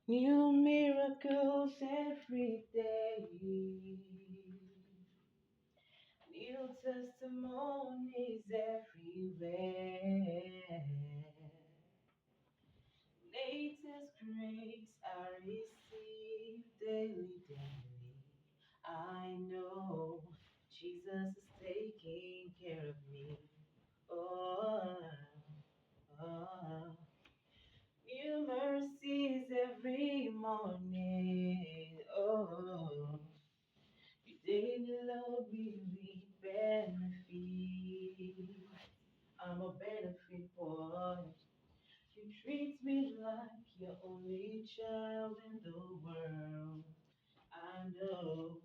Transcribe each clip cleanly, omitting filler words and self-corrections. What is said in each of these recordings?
New miracles every day. New testimonies everywhere. Latest grace I receive daily. I know Jesus is taking care of me. Oh, oh. New mercies every morning. Oh, your daily love will benefit. I'm a benefit boy. You treat me like your only child in the world. I know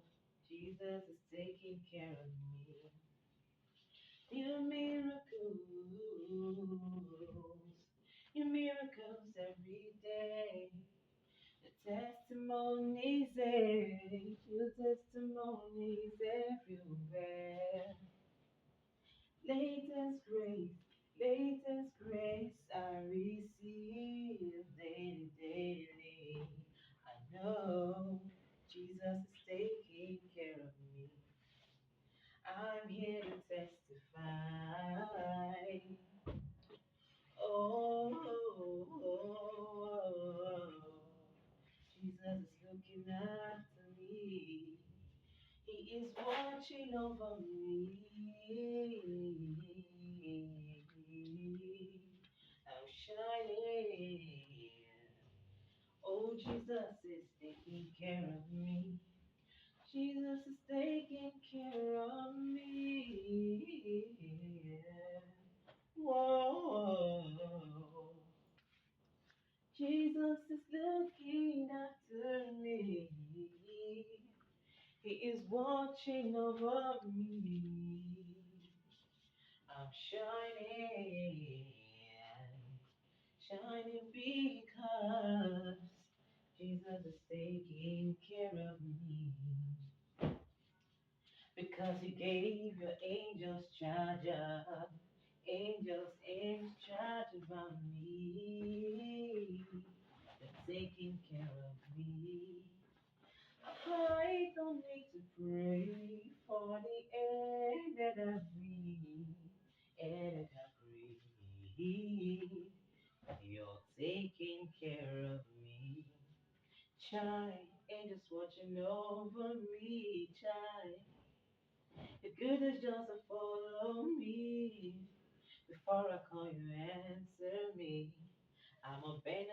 Jesus is taking care of me. Your miracles, your miracles every day. The testimonies, your testimonies everywhere. Latest grace I receive daily. I know Jesus is taking care of me. I'm here to testify. Oh, Jesus is looking after me. He is watching over me. I'm shining. Oh, Jesus is taking care of me. Jesus is taking care of me. Whoa. Jesus is looking after me. He is watching over me. I'm shining, shining because Jesus is taking care of me. Because He gave your angels charge of, angels charge about me. They're taking care of me. I don't need to pray for the air that I breathe, air that I breathe. You're taking care of me. Child, angels watching over me, child. Your goodness just to follow me. Before I call you, answer me. I'm a benefit.